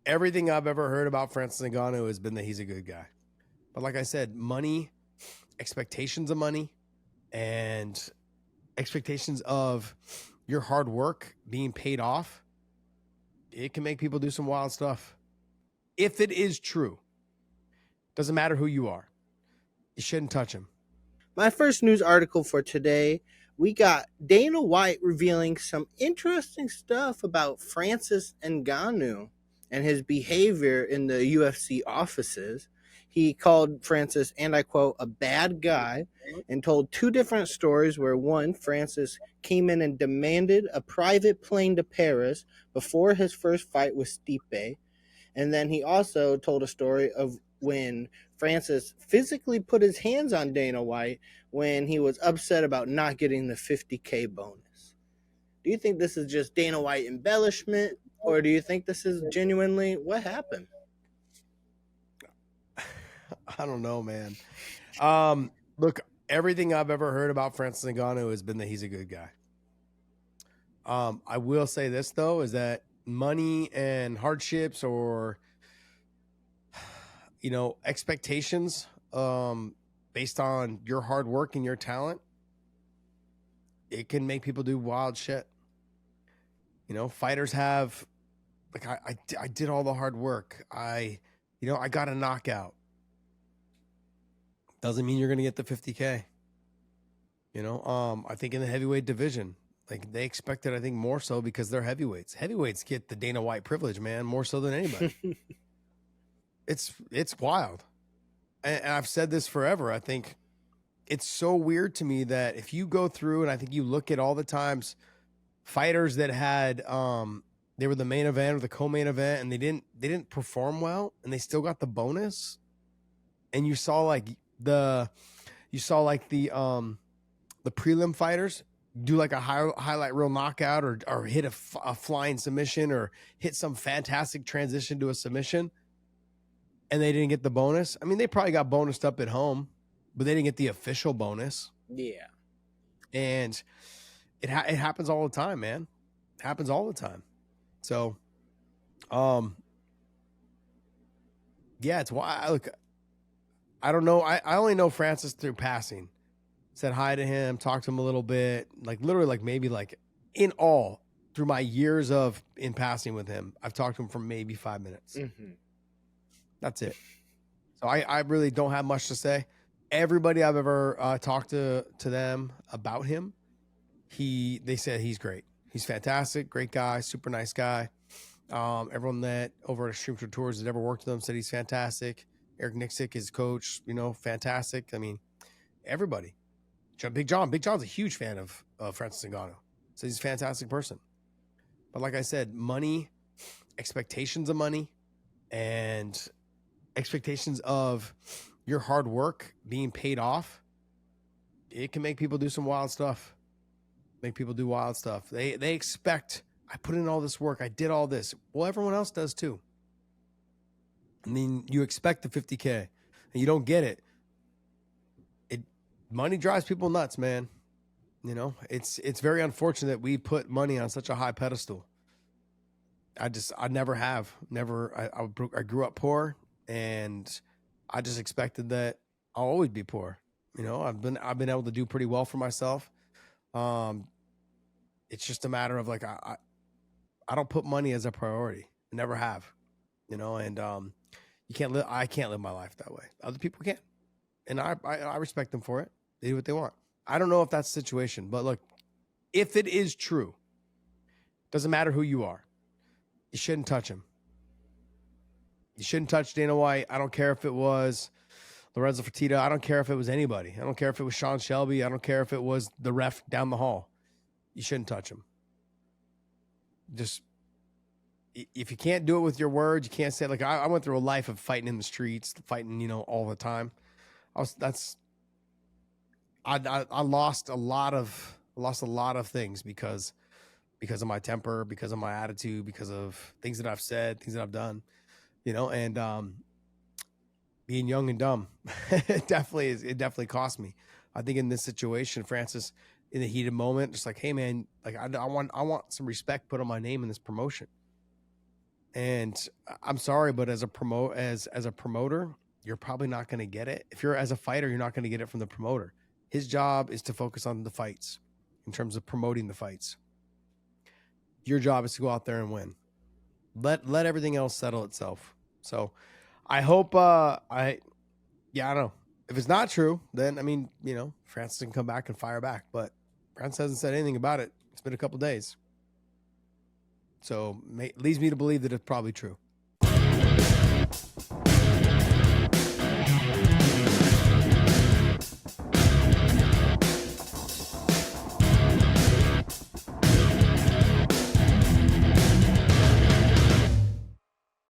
Everything I've ever heard about Francis Ngannou has been that he's a good guy. But like I said, money, expectations of money, and expectations of your hard work being paid off, it can make people do some wild stuff. If it is true, doesn't matter who you are, you shouldn't touch him. My first news article for today, we got Dana White revealing some interesting stuff about Francis Ngannou and his behavior in the UFC offices. He called Francis, and I quote, a bad guy, and told two different stories where one, Francis came in and demanded a private plane to Paris before his first fight with Stipe. And then he also told a story of when Francis physically put his hands on Dana White when he was upset about not getting the 50K bonus. Do you think this is just Dana White embellishment, or do you think this is genuinely what happened? I don't know, man. Look, everything I've ever heard about Francis Ngannou has been that he's a good guy. I will say this though, is that money and hardships or expectations based on your hard work and your talent, it can make people do wild shit. Fighters have like I did all the hard work. I got a knockout. Doesn't mean you're gonna get the 50K. I think in the heavyweight division, like they expected, I think more so because they're heavyweights. Heavyweights get the Dana White privilege, man, more so than anybody. It's wild. And I've said this forever. I think it's so weird to me that if you go through and I think you look at all the times fighters that had they were the main event or the co-main event and they didn't perform well and they still got the bonus, and you saw the prelim fighters do like a highlight reel knockout or hit a flying submission or hit some fantastic transition to a submission, and they didn't get the bonus. I mean, they probably got bonused up at home, but they didn't get the official bonus. Yeah. And it happens all the time, man. It happens all the time. So, yeah, it's why look. I don't know. I only know Francis through passing. Said hi to him, talked to him a little bit, like literally, like maybe like in all through my years of in passing with him, I've talked to him for maybe 5 minutes. Mm-hmm. That's it. So I really don't have much to say. Everybody I've ever talked to them about him, they said he's great. He's fantastic, great guy, super nice guy. Everyone that over at Extreme Tours that ever worked with him said he's fantastic. Eric Nixick, his coach, fantastic. I mean, everybody. Big John's a huge fan of Francis Ngannou. So he's a fantastic person. But like I said, money, expectations of money, and expectations of your hard work being paid off, it can make people do some wild stuff. Make people do wild stuff. They expect, I put in all this work, I did all this. Well, everyone else does too. I mean, you expect the 50K and you don't get it. Money drives people nuts, man. It's very unfortunate that we put money on such a high pedestal. I never have. I grew up poor, and I just expected that I'll always be poor. I've been able to do pretty well for myself. It's just a matter of like I don't put money as a priority. I never have. And I can't live my life that way. Other people can. And I respect them for it. They do what they want. I don't know if that's the situation, but look, if it is true, doesn't matter who you are, you shouldn't touch him. You shouldn't touch Dana White. I don't care if it was Lorenzo Fertitta. I don't care if it was anybody. I don't care if it was Sean Shelby. I don't care if it was the ref down the hall. You shouldn't touch him. Just, if you can't do it with your words, you can't say, like, I went through a life of fighting in the streets, fighting, all the time. I lost a lot of things because of my temper, because of my attitude, because of things that I've said, things that I've done, and being young and dumb, it definitely cost me. I think in this situation, Francis, in the heated moment, just like, hey man, like I want some respect put on my name in this promotion. And I'm sorry, but as a promoter, you're probably not going to get it. If you're as a fighter, you're not going to get it from the promoter. His job is to focus on the fights in terms of promoting the fights. Your job is to go out there and win. Let everything else settle itself. So I hope I don't know. If it's not true, then I mean, Francis can come back and fire back. But Francis hasn't said anything about it. It's been a couple days. So leads me to believe that it's probably true.